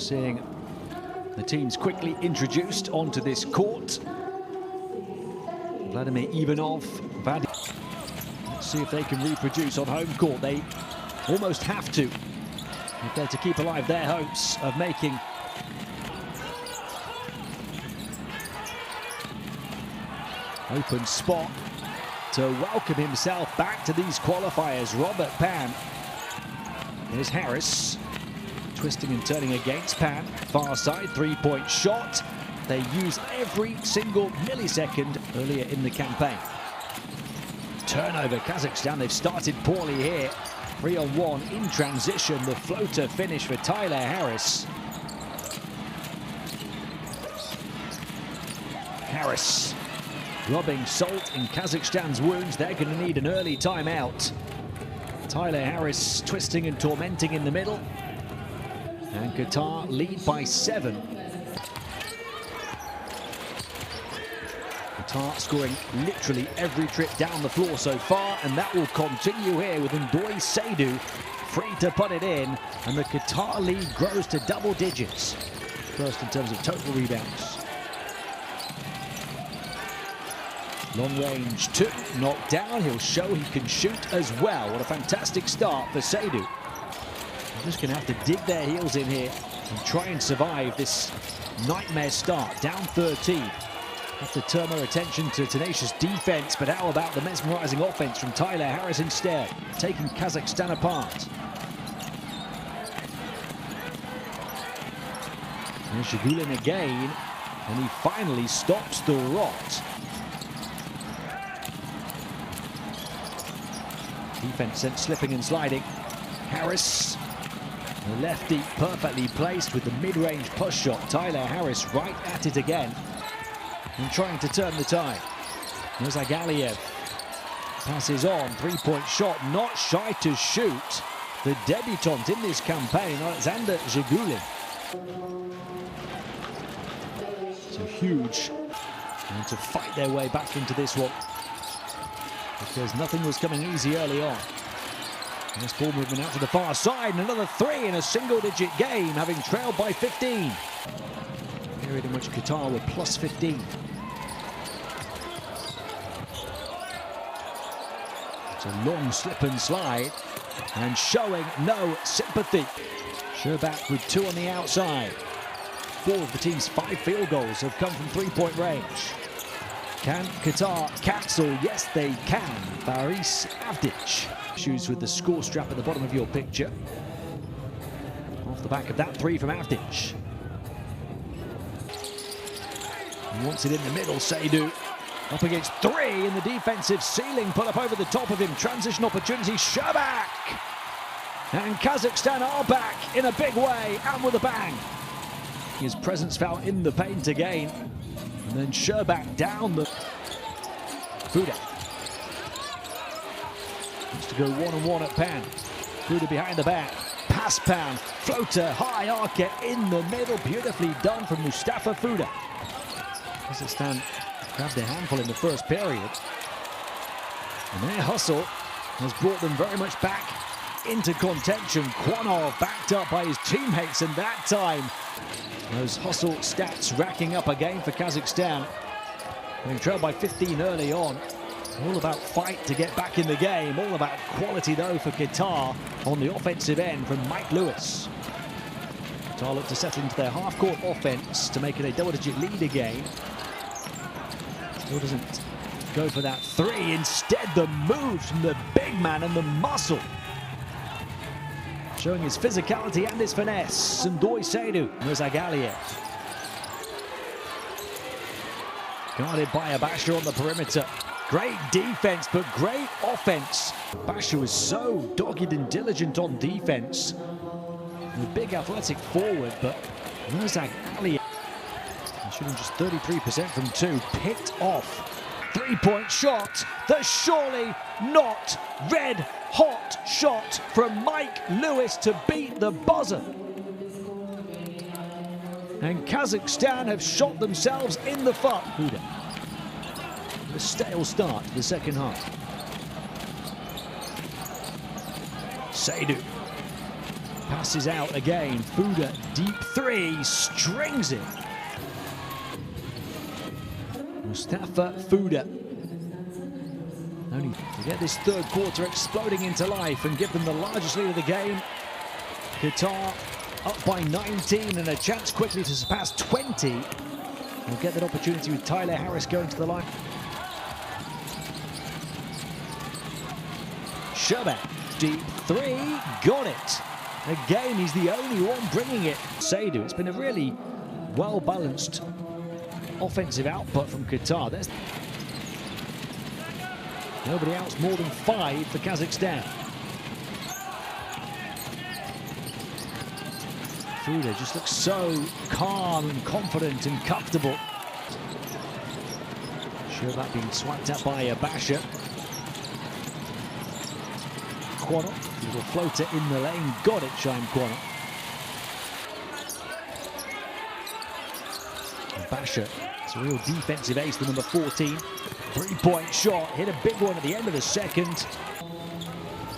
Seeing the teams quickly introduced onto this court. Vladimir Ivanov, Vadim. Let's see if they can reproduce on home court. They almost have to if they're to keep alive their hopes of making open spot to welcome himself back to these qualifiers. Robert Pan. Here's Harris, twisting and turning against Pan. Far side, three-point shot. They use every single millisecond earlier in the campaign. Turnover, Kazakhstan. They've started poorly here. 3-on-1 in transition. The floater finish for Tyler Harris. Harris rubbing salt in Kazakhstan's wounds. They're going to need an early timeout. Tyler Harris twisting and tormenting in the middle. And Qatar lead by 7. Qatar scoring literally every trip down the floor so far, and that will continue here with Ndoye Seydou free to put it in, and the Qatar lead grows to double digits. First in terms of total rebounds. Long range 2, knocked down. He'll show he can shoot as well. What a fantastic start for Seydou. They're just going to have to dig their heels in here and try and survive this nightmare start. Down 13. Have to turn their attention to tenacious defense, but how about the mesmerizing offense from Tyler Harris instead, taking Kazakhstan apart. And Shagulin again, and he finally stops the rot. Defense sent slipping and sliding. Harris, the lefty perfectly placed with the mid-range push shot. Tyler Harris right at it again and trying to turn the tide. Here's Agaliev. Passes on, three-point shot, not shy to shoot. The debutant in this campaign, Alexander Shagulin. So huge, and to fight their way back into this one, because nothing was coming easy early on. Nice ball movement out to the far side, and another 3 in a single-digit game, having trailed by 15. Period in which Qatar were plus 15. It's a long slip and slide, and showing no sympathy. Sherbak with 2 on the outside. 4 of the team's 5 field goals have come from three-point range. Can Qatar cancel? Yes, they can. Faris Avdic. Issues with the score strap at the bottom of your picture. Off the back of that 3 from Avdic. He wants it in the middle, Seydou. Up against 3 in the defensive ceiling. Put up over the top of him. Transition opportunity. Sherbak! And Kazakhstan are back in a big way and with a bang. His presence foul in the paint again. And then Sherbak down the... Fuda. Wants to go one-on-one at Pan. Fuda behind the back. Pass Pan. Floater, high arcer in the middle. Beautifully done from Mustafa Fuda. Kazakhstan grabbed a handful in the first period. And their hustle has brought them very much back into contention. Kwanov backed up by his teammates, and that time those hustle stats racking up again for Kazakhstan. Having trailed by 15 early on. All about fight to get back in the game. All about quality, though, for Qatar on the offensive end from Mike Lewis. Qatar look to settle into their half-court offense to make it a double-digit lead again. Still doesn't go for that 3. Instead, the moves from the big man and the muscle. Showing his physicality and his finesse. Ndoye Seydou. There's Agaliev. Guarded by Abasha on the perimeter. Great defense, but great offense. Abasha was so dogged and diligent on defense. A big athletic forward, but there's Agaliev. Shooting just 33% from 2. Picked off. Three-point shot. The surely not red-hot shot from Mike Lewis to beat the buzzer. And Kazakhstan have shot themselves in the foot. Huda. A stale start to the second half. Seydou. Passes out again. Fuda, deep three, strings it. Mustafa Fuda. Only to get this third quarter exploding into life and give them the largest lead of the game. Qatar up by 19 and a chance quickly to surpass 20. We'll get that opportunity with Tyler Harris going to the line. Sherbet, deep three, got it. Again, he's the only one bringing it. Seydu, it's been a really well-balanced offensive output from Qatar. There's nobody else more than 5 for Kazakhstan. Fuda just looks so calm and confident and comfortable. Sherbet being swiped at by Basha. Quanah, little floater in the lane, got it, Shine Quanah. Basha, it's a real defensive ace, the number 14. Three-point shot, hit a big one at the end of the second.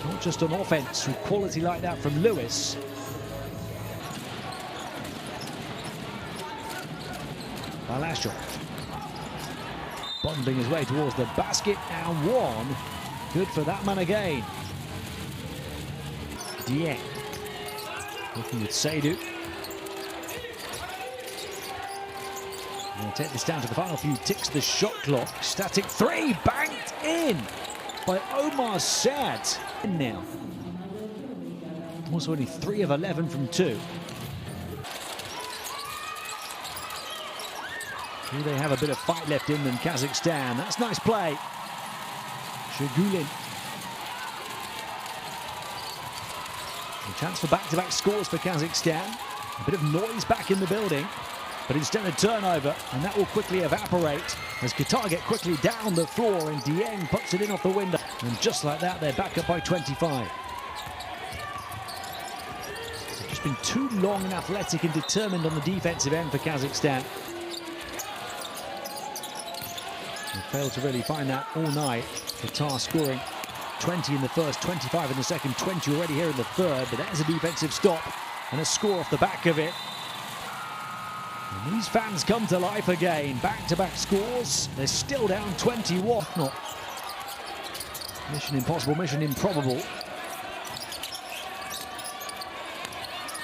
Not just on offense, with quality like that from Lewis. Balashov, bundling his way towards the basket, and one. Good for that man again. Dieng, working with Seydu. We'll take this down to the final few ticks, the shot clock. Static three, banked in by Omar Saad. In now. Also only 3 of 11 from 2. Do they have a bit of fight left in them, Kazakhstan? That's nice play. Shagulin. A chance for back-to-back scores for Kazakhstan. A bit of noise back in the building, but instead a turnover, and that will quickly evaporate as Qatar get quickly down the floor, and Dieng puts it in off the window. And just like that, they're back up by 25. It's just been too long and athletic and determined on the defensive end for Kazakhstan. They failed to really find that all night. Qatar scoring 20 in the first, 25 in the second, 20 already here in the third, but there's a defensive stop and a score off the back of it. And these fans come to life again. Back-to-back scores. They're still down 21. Not mission impossible, mission improbable.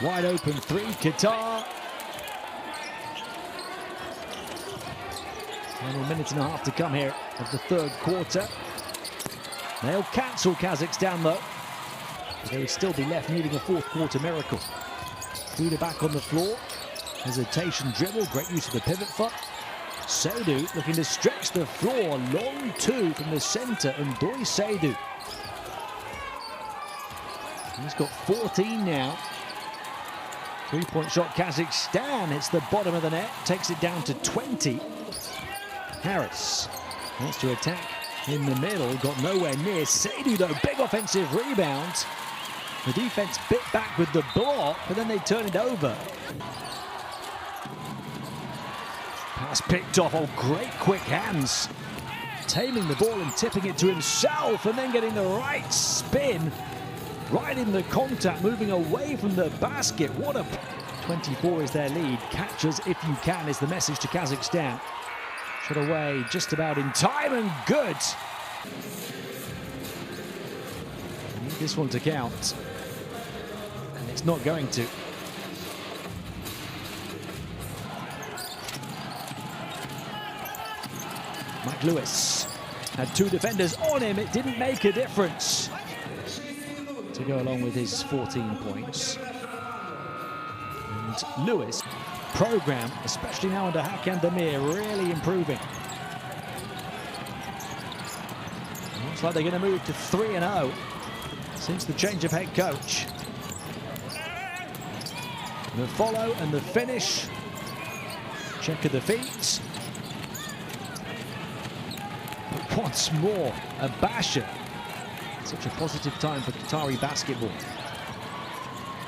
Wide open three, Qatar. Final minute and a half to come here of the third quarter. They'll cancel Kazakhstan though. But they would still be left needing a fourth quarter miracle. Fuda back on the floor. Hesitation dribble, great use of the pivot foot. Seydu looking to stretch the floor. Long two from the center, and Doi Seydu. He's got 14 now. Three-point shot, Kazakhstan hits the bottom of the net, takes it down to 20. Harris wants to attack in the middle, got nowhere near. Seydu though, big offensive rebound. The defense bit back with the block, but then they turn it over. Pass picked off, oh great quick hands. Taming the ball and tipping it to himself, and then getting the right spin. Right in the contact, moving away from the basket. What a... 24 is their lead. Catches if you can is the message to Kazakhstan. Shot away just about in time and good. I need this one to count. And it's not going to. Mike Lewis had 2 defenders on him. It didn't make a difference to go along with his 14 points. And Lewis, program, especially now under Hakan Demir, really improving. Looks like they're going to move to 3-0 since the change of head coach. The follow and the finish. Check of the feet. But once more, a basher. Such a positive time for Qatari basketball.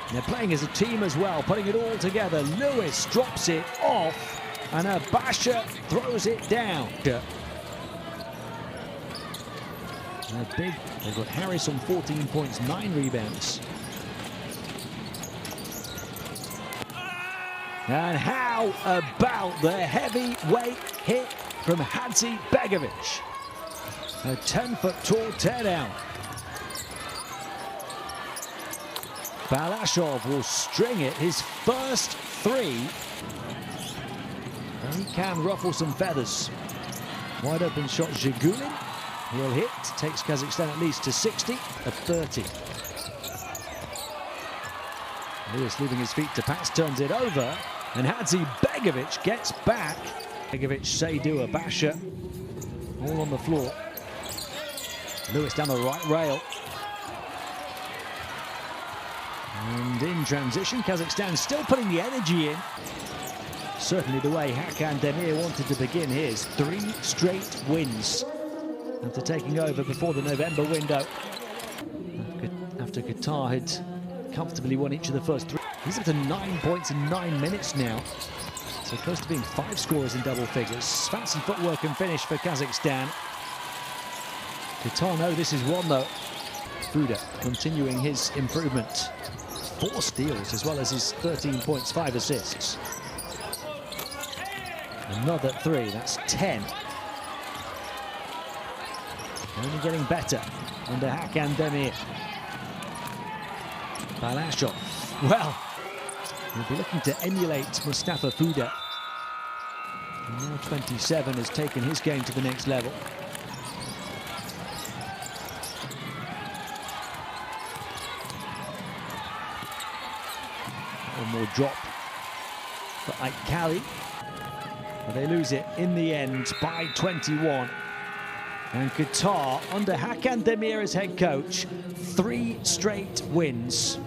And they're playing as a team as well, putting it all together. Lewis drops it off, and Basha throws it down. And they've got Harris on 14 points, 9 rebounds. And how about the heavyweight hit from Hadzi Begovic? A 10-foot tall teardown. Balashov will string it, his first three. And he can ruffle some feathers. Wide open shot, Zhigulin. He'll hit, takes Kazakhstan at least to 60, at 30. Lewis leaving his feet to pass, turns it over. And Hadzi Begovic gets back. Begovic, Seydu, Abasha, all on the floor. Lewis down the right rail. And in transition, Kazakhstan still putting the energy in. Certainly the way Hakan Demir wanted to begin his 3 straight wins after taking over before the November window. After Qatar had comfortably won each of the first 3. He's up to 9 points in 9 minutes now. So close to being 5 scorers in double figures. Fancy footwork and finish for Kazakhstan. Qatar know this is one though. Fuda continuing his improvement. 4 steals as well as his 13 points, 5 assists. Another 3, that's 10. Only getting better under Hakan Demir. Balashov, well, we'll be looking to emulate Mustafa Fuda. Now 27 has taken his game to the next level. One more drop for Aikali. But they lose it in the end by 21. And Qatar, under Hakan Demir as head coach, 3 straight wins.